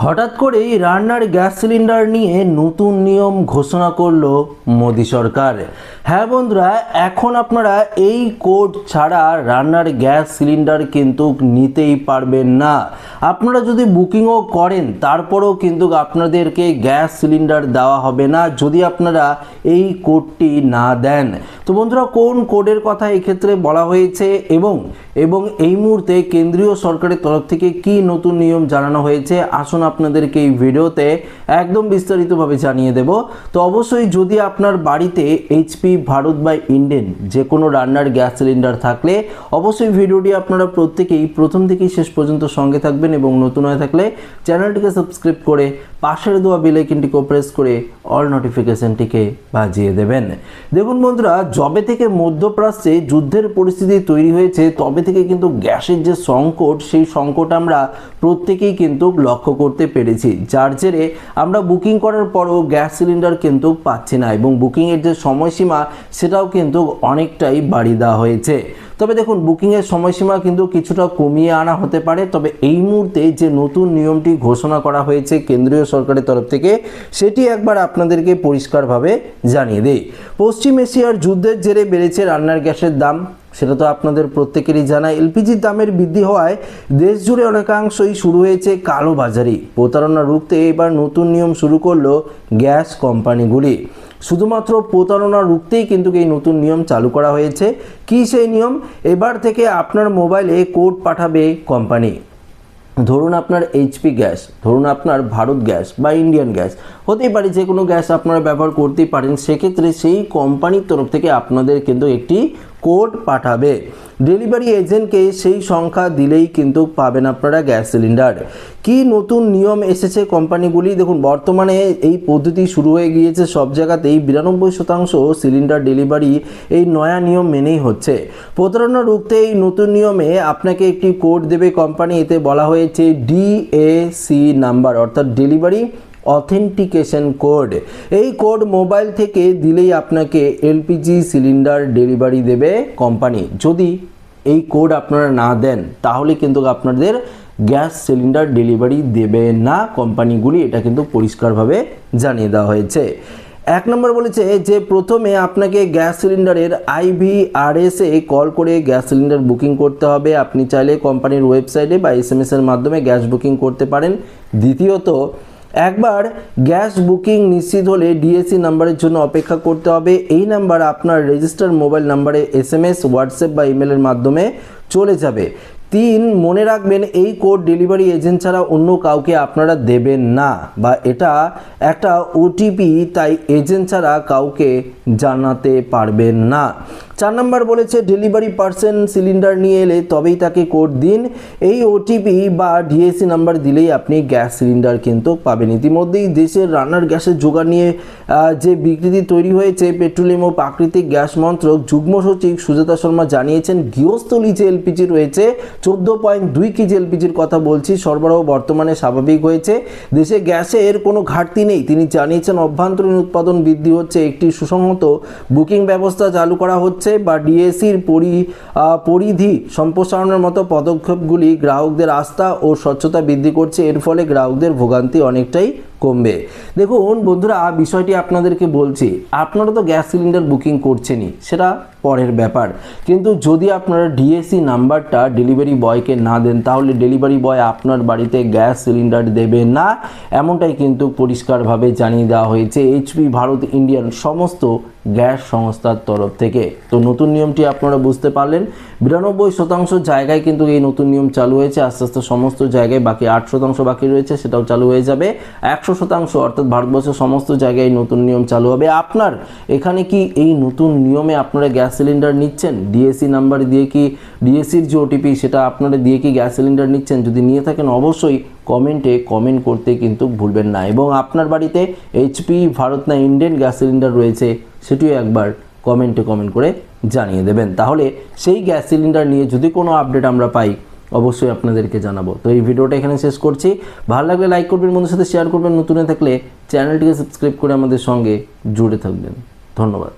হঠাৎ করেই রান্নার গ্যাস সিলিন্ডার নিয়ে নতুন নিয়ম ঘোষণা করলো মোদি সরকার। হ্যাঁ বন্ধুরা, এখন আপনারা এই কোড ছাড়া রান্নার গ্যাস সিলিন্ডার কিন্তু নিতেই পারবেন না। আপনারা যদি বুকিংও করেন তারপরেও কিন্তু আপনাদেরকে গ্যাস সিলিন্ডার দেওয়া হবে না যদি আপনারা এই কোডটি না দেন। তো বন্ধুরা, কোন কোডের কথা এক্ষেত্রে বলা হয়েছে এবং এই মুহূর্তে কেন্দ্রীয় সরকারের তরফ থেকে কি নতুন নিয়ম জানানো হয়েছে, আসুন আপনাদেরকে এই ভিডিওতে একদম বিস্তারিতভাবে জানিয়ে দেব। তো অবশ্যই যদি আপনার বাড়িতে এইচপি, ভারত বা ইন্ডেন যে কোনো রান্নার গ্যাস সিলিন্ডার থাকলে অবশ্যই ভিডিওটি আপনারা প্রত্যেকেই প্রথম থেকেই শেষ পর্যন্ত সঙ্গে থাকবেন এবং নতুন হয়ে থাকলে চ্যানেলটিকে সাবস্ক্রাইব করে পাশের দেওয়া বেল আইকনটিকে প্রেস করে অল নোটিফিকেশনটিকে বাজিয়ে দেবেন। দেখুন বন্ধুরা, যবে থেকে মধ্যপ্রাচ্যে যুদ্ধের পরিস্থিতি তৈরি হয়েছে তবে থেকে কিন্তু গ্যাসের যে সংকট, সেই সংকট আমরা প্রত্যেকেই কিন্তু লক্ষ্য করতে পেরেছি, যার জেরে আমরা বুকিং করার পরও গ্যাস সিলিন্ডার কিন্তু পাচ্ছি না এবং বুকিংয়ের যে সময়সীমা সেটাও কিন্তু অনেকটাই বাড়িয়ে দেওয়া হয়েছে। তবে দেখুন, বুকিংয়ের সময়সীমা কিন্তু কিছুটা কমিয়ে আনা হতে পারে। তবে এই মুহূর্তে যে নতুন নিয়মটি ঘোষণা করা হয়েছে কেন্দ্রীয় সরকারের তরফ থেকে, সেটি একবার আপনাদেরকে পরিষ্কারভাবে জানিয়ে দেই। পশ্চিম এশিয়ার যুদ্ধের জেরে বেড়েছে রান্নার গ্যাসের দাম, সেটা তো আপনাদের প্রত্যেকেরই জানা। এলপিজির দামের বৃদ্ধি হওয়ায় দেশ জুড়ে অনেকাংশই শুরু হয়েছে কালোবাজারি। প্রতারণা রুখতে এবার নতুন নিয়ম শুরু করলো গ্যাস কোম্পানিগুলি। শুধুমাত্র প্রতারণা রুখতেই কিন্তু এই নতুন নিয়ম চালু করা হয়েছে। কি সেই নিয়ম? এবার থেকে আপনার মোবাইলে কোড পাঠাবে কোম্পানি। ধরুন আপনার এইচপি গ্যাস, ধরুন আপনার ভারত গ্যাস বা ইন্ডিয়ান গ্যাস, হতেই পারে যে কোনো গ্যাস আপনারা ব্যবহার করতেই পারেন। সেক্ষেত্রে সেই কোম্পানির তরফ থেকে আপনাদের কিন্তু একটি কোড পাঠাবে। ডেলিভারি এজেন্টকে সেই সংখ্যা দিলেই কিন্তু পাবেন আপনারা গ্যাস সিলিন্ডার। কি নতুন নিয়ম এসেছে কোম্পানিগুলি? দেখুন, বর্তমানে এই পদ্ধতি শুরু হয়ে গিয়েছে সব জায়গাতেই। 92% সিলিন্ডার ডেলিভারি এই নয়া নিয়ম মেনেই হচ্ছে। প্রতারণা রুখতে এই নতুন নিয়মে আপনাকে একটি কোড দেবে কোম্পানি। এতে বলা হয়েছে ডিএসি নাম্বার, অর্থাৎ ডেলিভারি অথেন্টিকেশন কোড। এই কোড মোবাইল থেকে দিলেই আপনাকে এলপিজি সিলিন্ডার ডেলিভারি দেবে কোম্পানি। যদি এই কোড আপনারা না দেন তাহলে কিন্তু আপনাদের গ্যাস সিলিন্ডার ডেলিভারি দেবে না কোম্পানিগুলি, এটা কিন্তু পরিষ্কারভাবে জানিয়ে দেওয়া হয়েছে। এক নম্বর বলেছে যে প্রথমে আপনাকে গ্যাস সিলিন্ডারের IVRS-এ কল করে গ্যাস সিলিন্ডার বুকিং করতে হবে। আপনি চাইলে কোম্পানির ওয়েবসাইটে বা SMS-এর মাধ্যমে গ্যাস বুকিং করতে পারেন। দ্বিতীয়ত, একবার গ্যাস বুকিং নিশ্চিত হলে ডিএসি নাম্বারের জন্য অপেক্ষা করতে হবে। এই নাম্বার আপনার রেজিস্টার্ড মোবাইল নাম্বারে SMS, হোয়াটসঅ্যাপ বা ইমেলের মাধ্যমে চলে যাবে। 3, মনে রাখবেন এই কোড ডেলিভারি এজেন্ট ছাড়া অন্য কাউকে আপনারা দেবেন না, বা এটা একটা ওটিপি, তাই এজেন্ট ছাড়া কাউকে জানাতে পারবেন না। 4 নম্বর বলেছে ডেলিভারি পার্সন সিলিন্ডার নিয়ে এলে তবেই তাকে কোড দিন। এই ওটিপি বা ডিএসি নাম্বার দিলেই আপনি গ্যাস সিলিন্ডার কিন্তু পাবেন। ইতিমধ্যেই দেশের রান্নার গ্যাসের জোগান নিয়ে যে বিকৃতি তৈরি হয়েছে, পেট্রোলিয়াম ও প্রাকৃতিক গ্যাস মন্ত্রক যুগ্ম সচিব সুজাতা শর্মা জানিয়েছেন, গৃহস্থলী যে এলপিজি রয়েছে 14.2 কেজি এলপিজির কথা বলছি, সরবরাহ বর্তমানে স্বাভাবিক হয়েছে। দেশে গ্যাসের কোনো ঘাটতি নেই। তিনি জানিয়েছেন অভ্যন্তরীণ উৎপাদন বৃদ্ধি হচ্ছে, একটি সুসংহত বুকিং ব্যবস্থা চালু করা হচ্ছে বা ডিএসির পরিধি সম্প্রসারণের মতো পদক্ষেপগুলি গ্রাহকদের আস্থা ও স্বচ্ছতা বৃদ্ধি করছে। এর ফলে গ্রাহকদের ভোগান্তি অনেকটাই কমবে। দেখুন বন্ধুরা, বিষয়টি আপনাদেরকে বলছি, আপনারা তো গ্যাস সিলিন্ডার বুকিং করছেনই, সেটা পরের ব্যাপার, কিন্তু যদি আপনারা ডিএসি নাম্বারটা ডেলিভারি বয়কে না দেন তাহলে ডেলিভারি বয় আপনার বাড়িতে গ্যাস সিলিন্ডার দেবে না, এমনটাই কিন্তু পরিষ্কারভাবে জানিয়ে দেওয়া হয়েছে এইচপি, ভারত, ইন্ডিয়ান সমস্ত গ্যাস সংস্থার তরফ থেকে। তো নতুন নিয়মটি আপনারা বুঝতে পারলেন। 92% জায়গায় কিন্তু এই নতুন নিয়ম চালু হয়েছে। আস্তে আস্তে সমস্ত জায়গায় বাকি 8% বাকি রয়েছে, সেটাও চালু হয়ে যাবে। 100% অর্থাৎ ভারতবর্ষের সমস্ত জায়গায় নতুন নিয়ম চালু হবে। আপনার এখানে কি এই নতুন নিয়মে আপনারা গ্যাস সিলিন্ডার নিচ্ছেন? ডিএসি নাম্বার দিয়ে কি, ডিএসির যে ওটিপি সেটা আপনারা দিয়ে কি গ্যাস সিলিন্ডার নিচ্ছেন? যদি নিয়ে থাকেন অবশ্যই কমেন্টে কমেন্ট করতে কিন্তু ভুলবেন না। এবং আপনার বাড়িতে এইচপি, ভারত না ইন্ডিয়ান গ্যাস সিলিন্ডার রয়েছে সেটিও একবার কমেন্টে কমেন্ট করে জানিয়ে দেবেন। তাহলে সেই গ্যাস সিলিন্ডার নিয়ে যদি কোনো আপডেট আমরা পাই অবশ্যই আপনাদেরকে জানাবো। তো এই ভিডিওটা এখানে শেষ করছি। ভালো লাগলে লাইক করবেন, বন্ধুদের সাথে শেয়ার করবেন, নতুন থাকলে চ্যানেলটিকে সাবস্ক্রাইব করে আমাদের সঙ্গে জুড়ে থাকবেন। ধন্যবাদ।